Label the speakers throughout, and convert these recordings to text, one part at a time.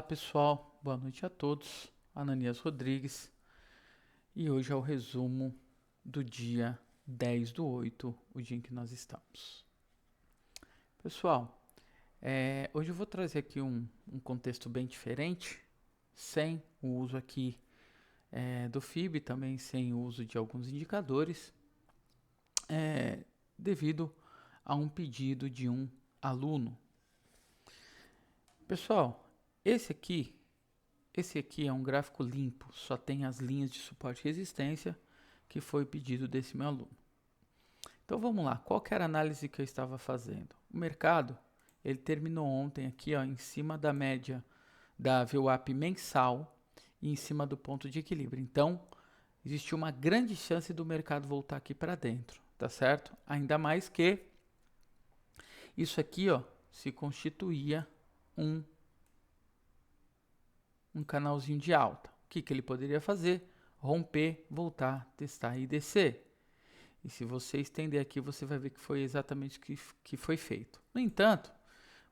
Speaker 1: pessoal, boa noite a todos. Ananias Rodrigues e hoje é o resumo do dia 10/8, o dia em que nós estamos. Pessoal, hoje eu vou trazer aqui um contexto bem diferente, sem o uso aqui do FIB, também sem o uso de alguns indicadores, devido a um pedido de um aluno. Pessoal, esse aqui é um gráfico limpo, só tem as linhas de suporte e resistência que foi pedido desse meu aluno. Então vamos lá, qual que era a análise que eu estava fazendo? O mercado, ele terminou ontem aqui em cima da média da VWAP mensal e em cima do ponto de equilíbrio. Então, existe uma grande chance do mercado voltar aqui para dentro, tá certo? Ainda mais que isso aqui se constituía um canalzinho de alta. O que ele poderia fazer? Romper, voltar, testar e descer. E se você estender aqui, você vai ver que foi exatamente o que foi feito. No entanto,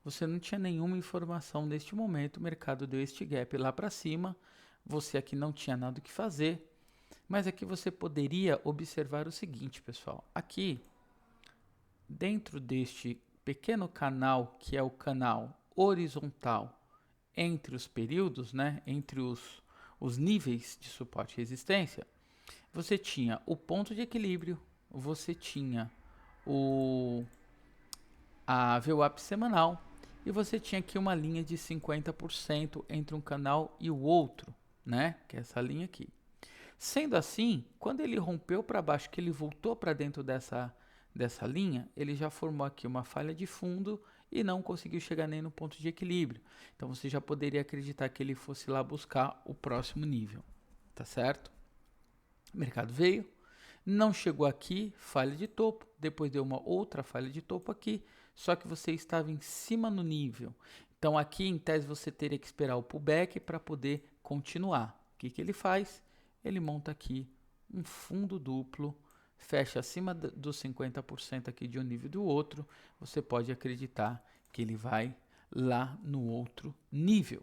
Speaker 1: você não tinha nenhuma informação neste momento. O mercado deu este gap lá para cima. Você aqui não tinha nada o que fazer. Mas aqui você poderia observar o seguinte, pessoal. Aqui, dentro deste pequeno canal, que é o canal horizontal, entre os períodos, entre os níveis de suporte e resistência, você tinha o ponto de equilíbrio, você tinha a VWAP semanal e você tinha aqui uma linha de 50% entre um canal e o outro, que é essa linha aqui. Sendo assim, quando ele rompeu para baixo, que ele voltou para dentro dessa linha, ele já formou aqui uma falha de fundo e não conseguiu chegar nem no ponto de equilíbrio. Então você já poderia acreditar que ele fosse lá buscar o próximo nível, tá certo? O mercado veio, não chegou aqui, falha de topo, depois deu uma outra falha de topo aqui, só que você estava em cima no nível. Então aqui em tese você teria que esperar o pullback para poder continuar. O que ele faz? Ele monta aqui um fundo duplo, fecha acima dos 50% aqui de um nível do outro, você pode acreditar que ele vai lá no outro nível.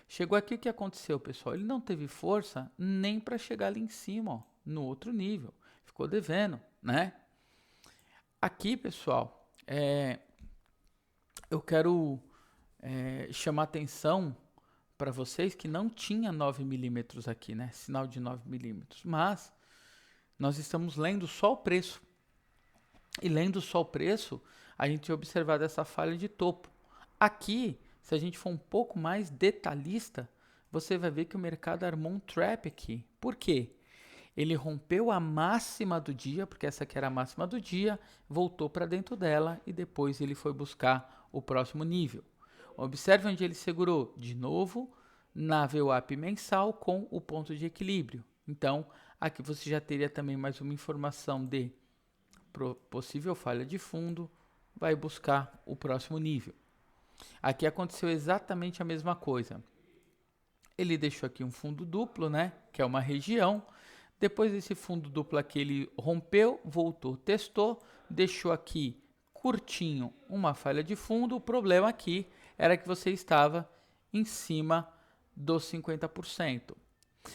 Speaker 1: Chegou aqui, o que aconteceu, pessoal? Ele não teve força nem para chegar ali em cima, no outro nível. Ficou devendo, Aqui, pessoal, eu quero chamar atenção para vocês que não tinha 9 milímetros aqui, Sinal de 9 milímetros, mas nós estamos lendo só o preço. E lendo só o preço, a gente vai observar essa falha de topo. Aqui, se a gente for um pouco mais detalhista, você vai ver que o mercado armou um trap aqui. Por quê? Ele rompeu a máxima do dia, porque essa aqui era a máxima do dia, voltou para dentro dela e depois ele foi buscar o próximo nível. Observe onde ele segurou, de novo, na VWAP mensal com o ponto de equilíbrio. Então, aqui você já teria também mais uma informação de possível falha de fundo, vai buscar o próximo nível. Aqui aconteceu exatamente a mesma coisa. Ele deixou aqui um fundo duplo, que é uma região. Depois desse fundo duplo aqui, ele rompeu, voltou, testou, deixou aqui curtinho uma falha de fundo. O problema aqui era que você estava em cima dos 50%.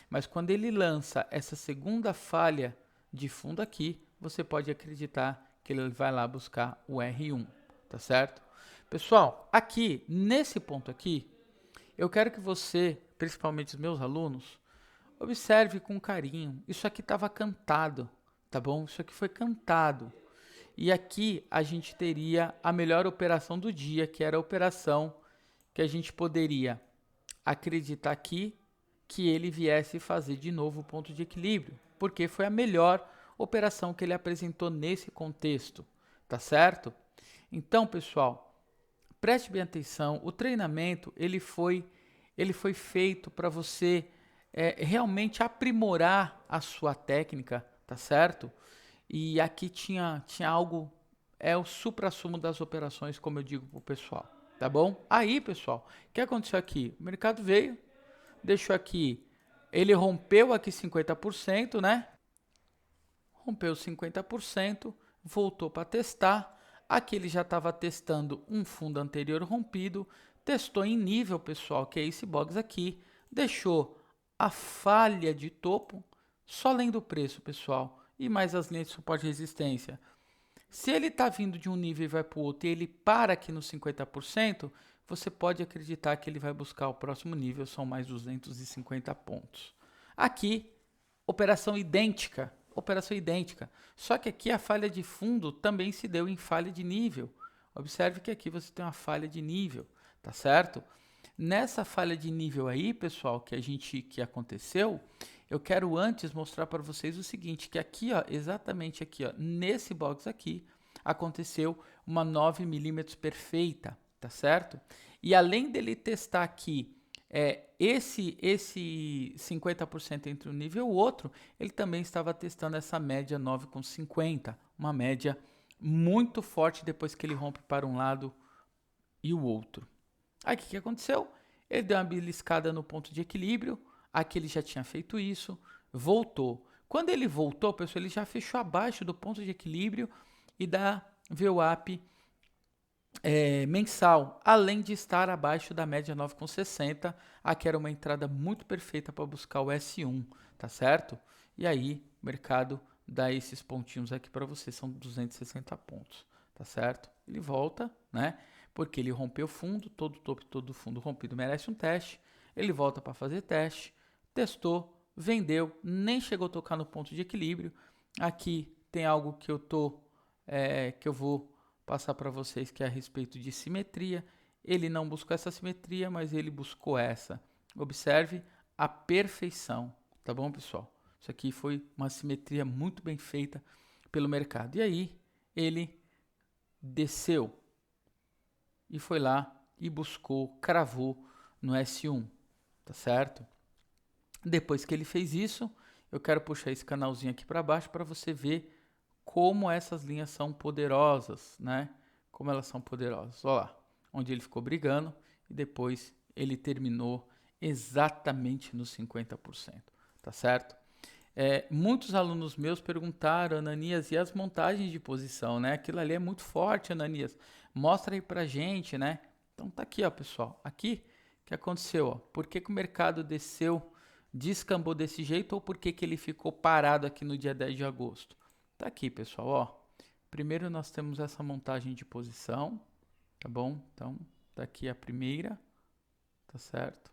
Speaker 1: Mas quando ele lança essa segunda falha de fundo aqui, você pode acreditar que ele vai lá buscar o R1, tá certo? Pessoal, aqui, nesse ponto aqui, eu quero que você, principalmente os meus alunos, observe com carinho. Isso aqui estava cantado, tá bom? Isso aqui foi cantado. E aqui a gente teria a melhor operação do dia, que era a operação que a gente poderia acreditar aqui que ele viesse fazer de novo o ponto de equilíbrio, porque foi a melhor operação que ele apresentou nesse contexto, tá certo? Então, pessoal, preste bem atenção, o treinamento ele foi feito para você realmente aprimorar a sua técnica, tá certo? E aqui tinha algo, o suprassumo das operações, como eu digo pro pessoal, tá bom? Aí, pessoal, o que aconteceu aqui? O mercado veio, deixou aqui, ele rompeu aqui 50%, Rompeu 50%, voltou para testar. Aqui ele já estava testando um fundo anterior rompido, testou em nível, pessoal, que é esse box aqui, deixou a falha de topo, só lendo o preço, pessoal, e mais as linhas de suporte e resistência. Se ele está vindo de um nível e vai para o outro e ele para aqui no 50%, você pode acreditar que ele vai buscar o próximo nível, são mais 250 pontos. Aqui, operação idêntica, só que aqui a falha de fundo também se deu em falha de nível. Observe que aqui você tem uma falha de nível, tá certo? Nessa falha de nível aí, pessoal, que aconteceu, eu quero antes mostrar para vocês o seguinte, que aqui, ó, exatamente aqui, ó, nesse box aqui, aconteceu uma 9mm perfeita, tá certo? E além dele testar aqui esse 50% entre um nível e o outro, ele também estava testando essa média 9,50, uma média muito forte depois que ele rompe para um lado e o outro. Aí o que aconteceu? Ele deu uma beliscada no ponto de equilíbrio, aqui ele já tinha feito isso, voltou. Quando ele voltou, pessoal, ele já fechou abaixo do ponto de equilíbrio e da VWAP mensal, além de estar abaixo da média 9,60. Aqui era uma entrada muito perfeita para buscar o S1, tá certo? E aí o mercado dá esses pontinhos aqui para você, são 260 pontos, tá certo? Ele volta, né? Porque ele rompeu fundo, todo topo e todo fundo rompido merece um teste. Ele volta para fazer teste, testou, vendeu, nem chegou a tocar no ponto de equilíbrio. Aqui tem algo que eu vou passar para vocês, que é a respeito de simetria. Ele não buscou essa simetria, mas ele buscou essa. Observe a perfeição, tá bom, pessoal? Isso aqui foi uma simetria muito bem feita pelo mercado. E aí ele desceu e foi lá e buscou, cravou no S1, tá certo? Depois que ele fez isso, eu quero puxar esse canalzinho aqui para baixo para você ver como essas linhas são poderosas, né? Como elas são poderosas. Olha lá, onde ele ficou brigando e depois ele terminou exatamente nos 50%, tá certo? Muitos alunos meus perguntaram, Ananias, e as montagens de posição, né? Aquilo ali é muito forte, Ananias. Mostra aí pra gente, né? Então tá aqui, ó, pessoal. Aqui, o que aconteceu, ó? Por que o mercado descambou desse jeito ou por que ele ficou parado aqui no dia 10 de agosto? Tá aqui, pessoal, ó. Primeiro nós temos essa montagem de posição, tá bom? Então, tá aqui a primeira, tá certo?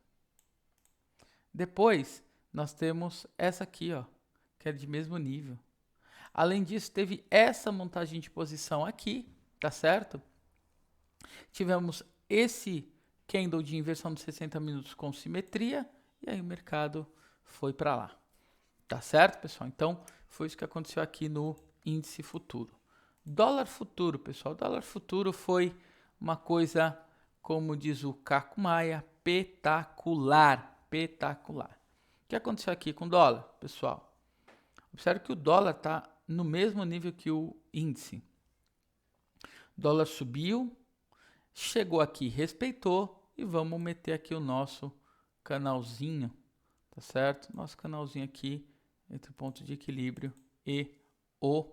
Speaker 1: Depois, nós temos essa aqui, ó, que é de mesmo nível. Além disso, teve essa montagem de posição aqui, tá certo? Tivemos esse candle de inversão de 60 minutos com simetria, e aí o mercado foi para lá. Tá certo, pessoal? Então, foi isso que aconteceu aqui no índice futuro. Dólar futuro, pessoal. Dólar futuro foi uma coisa, como diz o Caco Maia, petacular. Petacular. O que aconteceu aqui com o dólar, pessoal? Observe que o dólar está no mesmo nível que o índice. O dólar subiu, chegou aqui, respeitou e vamos meter aqui o nosso canalzinho, tá certo? Nosso canalzinho aqui entre o ponto de equilíbrio e o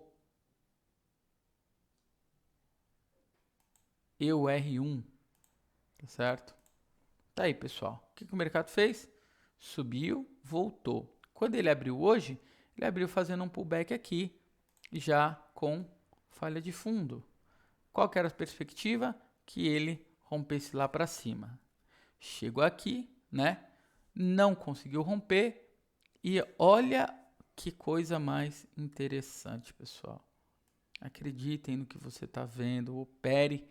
Speaker 1: R1, tá certo? Tá aí, pessoal. O que o mercado fez? Subiu, voltou. Quando ele abriu hoje, ele abriu fazendo um pullback aqui, já com falha de fundo. Qual que era a perspectiva? Que ele rompesse lá para cima. Chegou aqui, né? Não conseguiu romper e olha que coisa mais interessante, pessoal. Acreditem no que você está vendo, opere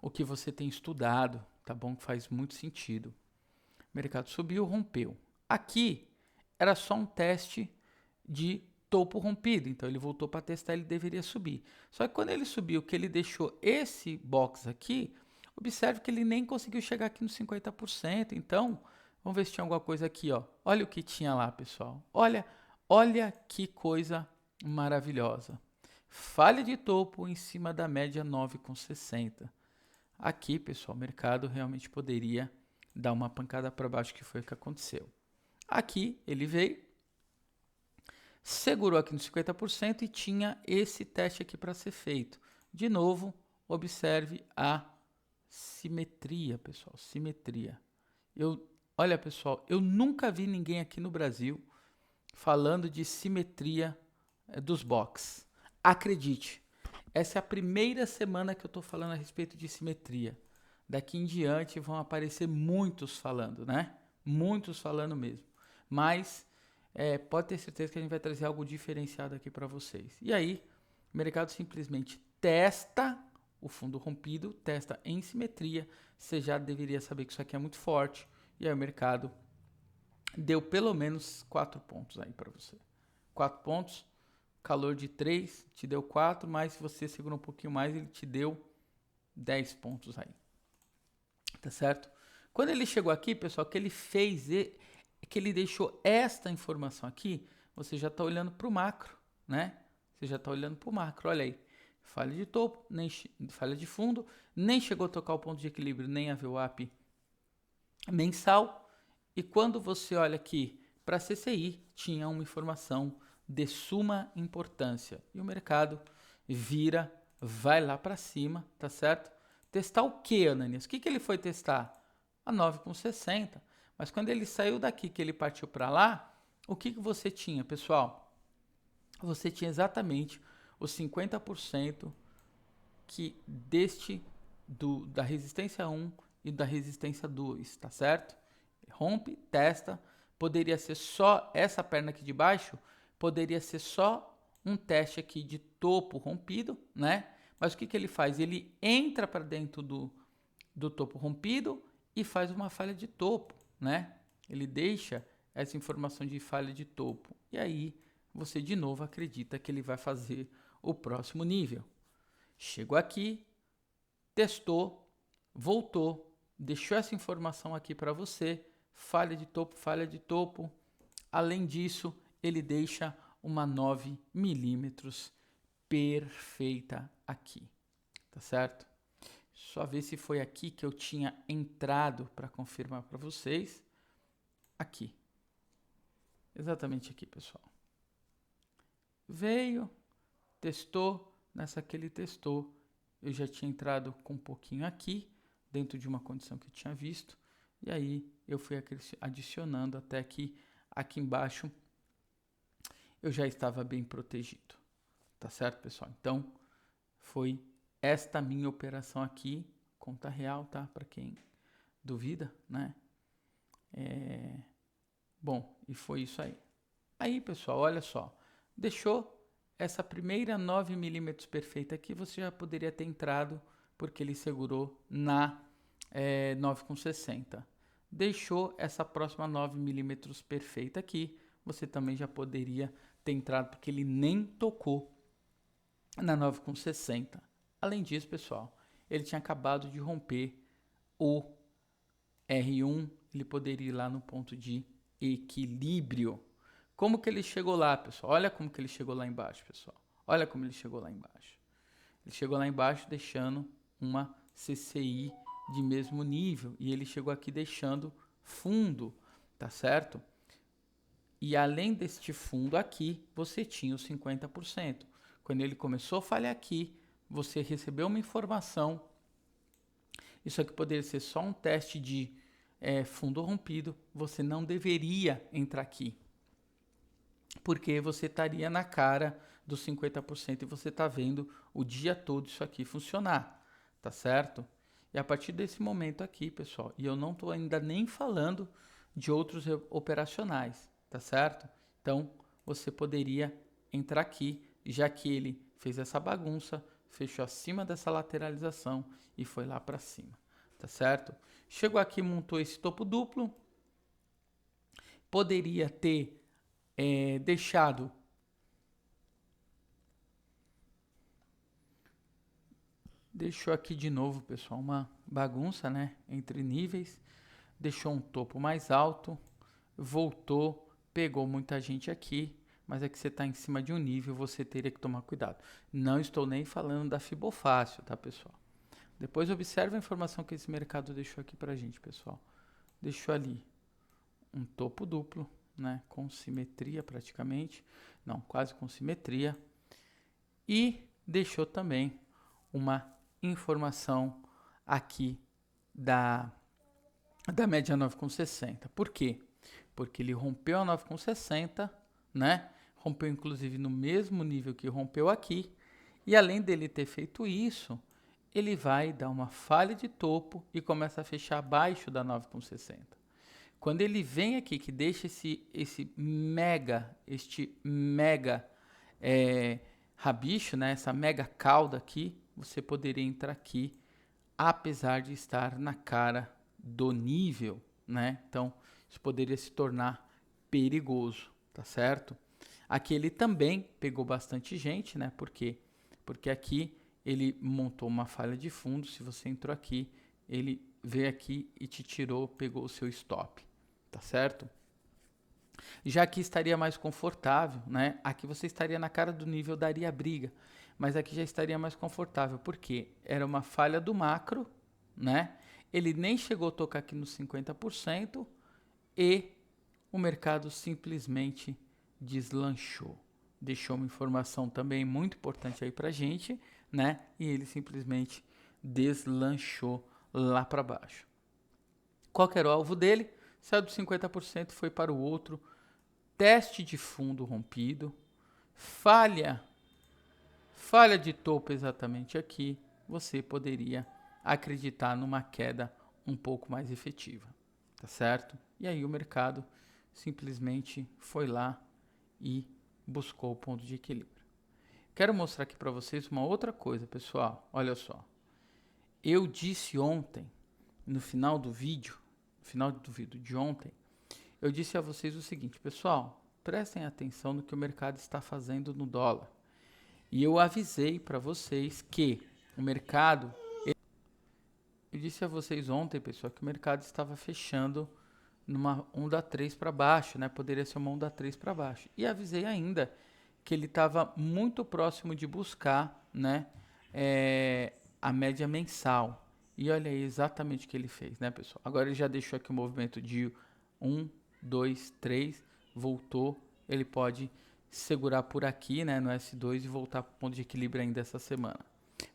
Speaker 1: o que você tem estudado, tá bom? Que faz muito sentido. O mercado subiu, rompeu. Aqui era só um teste de topo rompido, então ele voltou para testar, ele deveria subir. Só que quando ele subiu, que ele deixou esse box aqui, observe que ele nem conseguiu chegar aqui nos 50%. Então, vamos ver se tinha alguma coisa aqui, ó. Olha o que tinha lá, pessoal. Olha que coisa maravilhosa. Falha de topo em cima da média 9,60. Aqui, pessoal, o mercado realmente poderia dar uma pancada para baixo, que foi o que aconteceu. Aqui ele veio, segurou aqui nos 50% e tinha esse teste aqui para ser feito. De novo, observe a simetria, pessoal, simetria. Olha, pessoal, eu nunca vi ninguém aqui no Brasil falando de simetria dos box. Acredite, essa é a primeira semana que eu estou falando a respeito de simetria. Daqui em diante vão aparecer muitos falando, né? Muitos falando mesmo. Mas pode ter certeza que a gente vai trazer algo diferenciado aqui para vocês. E aí, o mercado simplesmente testa o fundo rompido, testa em simetria. Você já deveria saber que isso aqui é muito forte. E aí o mercado deu pelo menos 4 pontos aí para você. 4 pontos, calor de 3, te deu 4, mas se você segura um pouquinho mais, ele te deu 10 pontos aí. Tá certo? Quando ele chegou aqui, pessoal, que ele fez, que ele deixou esta informação aqui, você já está olhando para o macro, né? Você já está olhando para o macro, olha aí. Falha de topo, nem falha de fundo, nem chegou a tocar o ponto de equilíbrio, nem a VWAP mensal. E quando você olha aqui para a CCI, tinha uma informação de suma importância. E o mercado vira, vai lá para cima, tá certo? Testar o que, Ananias? O que ele foi testar? A 9,60. Mas quando ele saiu daqui, que ele partiu para lá, o que você tinha, pessoal? Você tinha exatamente os 50% que da resistência 1 e da resistência 2, tá certo? Rompe, testa, poderia ser só essa perna aqui de baixo, poderia ser só um teste aqui de topo rompido, né? Mas o que ele faz? Ele entra para dentro do topo rompido e faz uma falha de topo, né? Ele deixa essa informação de falha de topo. E aí você de novo acredita que ele vai fazer o próximo nível. Chegou aqui, testou, voltou, deixou essa informação aqui para você, falha de topo, falha de topo. Além disso, ele deixa uma 9 milímetros perfeita aqui, tá certo? Só ver se foi aqui que eu tinha entrado para confirmar para vocês. Aqui. Exatamente aqui, pessoal. Veio, testou, nessa que ele testou, eu já tinha entrado com um pouquinho aqui, dentro de uma condição que eu tinha visto, e aí eu fui adicionando até que aqui embaixo eu já estava bem protegido. Tá certo, pessoal? Então, foi esta minha operação aqui, conta real, tá? Para quem duvida, né? Bom, e foi isso aí. Aí, pessoal, olha só. Deixou essa primeira 9 milímetros perfeita aqui, você já poderia ter entrado, porque ele segurou na 9,60. Deixou essa próxima 9 milímetros perfeita aqui, você também já poderia ter entrado, porque ele nem tocou na 9,60. Além disso, pessoal, ele tinha acabado de romper o R1, ele poderia ir lá no ponto de equilíbrio. Como que ele chegou lá, pessoal? Olha como que ele chegou lá embaixo, pessoal. Olha como ele chegou lá embaixo. Ele chegou lá embaixo deixando uma CCI de mesmo nível. E ele chegou aqui deixando fundo, tá certo? E além deste fundo aqui, você tinha os 50%. Quando ele começou a falhar aqui, você recebeu uma informação. Isso aqui poderia ser só um teste de fundo rompido. Você não deveria entrar aqui, porque você estaria na cara dos 50% e você está vendo o dia todo isso aqui funcionar, tá certo? E a partir desse momento aqui, pessoal, e eu não estou ainda nem falando de outros operacionais, tá certo? Então, você poderia entrar aqui, já que ele fez essa bagunça, fechou acima dessa lateralização e foi lá para cima, tá certo? Chegou aqui, montou esse topo duplo, poderia ter deixado deixou aqui de novo, pessoal, uma bagunça, né, entre níveis, deixou um topo mais alto, voltou, pegou muita gente aqui, mas é que você está em cima de um nível, você teria que tomar cuidado. Não estou nem falando da Fibofácil, tá, pessoal? Depois observe a informação que esse mercado deixou aqui pra gente, pessoal. Deixou ali um topo duplo, né, com simetria praticamente, não, quase com simetria, e deixou também uma informação aqui da, da média 9,60. Por quê? Porque ele rompeu a 9,60, né? Rompeu inclusive no mesmo nível que rompeu aqui. E além dele ter feito isso, ele vai dar uma falha de topo e começa a fechar abaixo da 9,60. Quando ele vem aqui, que deixa este mega rabicho, né? Essa mega cauda aqui, você poderia entrar aqui, apesar de estar na cara do nível, né? Então, isso poderia se tornar perigoso, tá certo? Aqui ele também pegou bastante gente, né? Por quê? Porque aqui ele montou uma falha de fundo. Se você entrou aqui, ele veio aqui e te tirou, pegou o seu stop, tá certo? Já aqui estaria mais confortável, né? Aqui você estaria na cara do nível, daria briga, mas aqui já estaria mais confortável, porque era uma falha do macro, né? Ele nem chegou a tocar aqui nos 50% e o mercado simplesmente deslanchou. Deixou uma informação também muito importante aí pra gente, né? E ele simplesmente deslanchou lá para baixo. Qual que era o alvo dele? Saiu dos 50%, foi para o outro. Teste de fundo rompido. Falha de topo exatamente aqui. Você poderia acreditar numa queda um pouco mais efetiva, tá certo? E aí o mercado simplesmente foi lá e buscou o ponto de equilíbrio. Quero mostrar aqui para vocês uma outra coisa, pessoal. Olha só. Eu disse ontem, no final do vídeo de ontem, eu disse a vocês o seguinte, pessoal, prestem atenção no que o mercado está fazendo no dólar. E eu avisei para vocês que o mercado... Eu disse a vocês ontem, pessoal, que o mercado estava fechando numa onda 3 para baixo, né? Poderia ser uma onda 3 para baixo. E avisei ainda que ele estava muito próximo de buscar, né, a média mensal. E olha aí exatamente o que ele fez, né, pessoal? Agora ele já deixou aqui o movimento de 1, 2, 3, voltou. Ele pode segurar por aqui, né, no S2 e voltar para o ponto de equilíbrio ainda essa semana.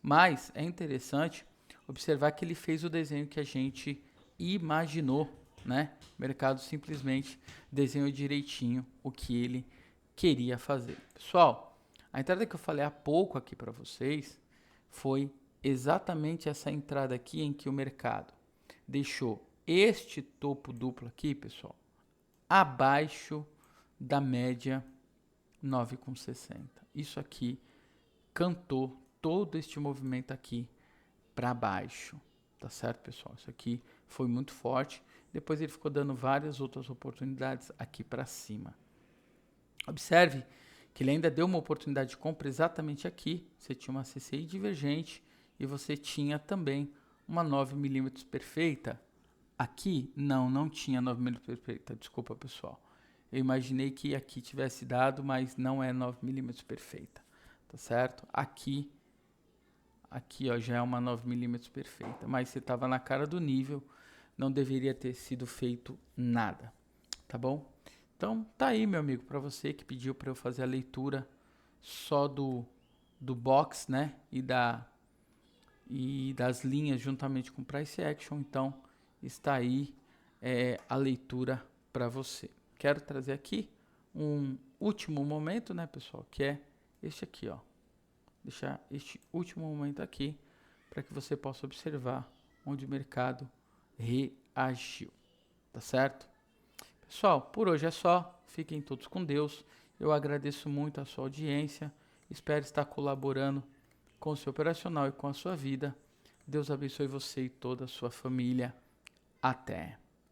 Speaker 1: Mas é interessante observar que ele fez o desenho que a gente imaginou, né? O mercado simplesmente desenhou direitinho o que ele queria fazer. Pessoal, a entrada que eu falei há pouco aqui para vocês foi exatamente essa entrada aqui em que o mercado deixou este topo duplo aqui, pessoal, abaixo da média 9,60. Isso aqui cantou todo este movimento aqui para baixo, tá certo, pessoal? Isso aqui foi muito forte. Depois ele ficou dando várias outras oportunidades aqui para cima. Observe que ele ainda deu uma oportunidade de compra exatamente aqui. Você tinha uma CCI divergente e você tinha também uma 9mm perfeita. Aqui, não tinha 9mm perfeita, desculpa, pessoal. Eu imaginei que aqui tivesse dado, mas não é 9mm perfeita, tá certo? Aqui, ó, já é uma 9mm perfeita, mas você estava na cara do nível, não deveria ter sido feito nada, tá bom? Então, tá aí, meu amigo, para você que pediu para eu fazer a leitura só do box, né, e das linhas juntamente com price action. Então, está aí a leitura para você. Quero trazer aqui um último momento, né, pessoal, que é este aqui, ó. Deixar este último momento aqui para que você possa observar onde o mercado reagiu, tá certo? Pessoal, por hoje é só. Fiquem todos com Deus. Eu agradeço muito a sua audiência. Espero estar colaborando com o seu operacional e com a sua vida. Deus abençoe você e toda a sua família. Até!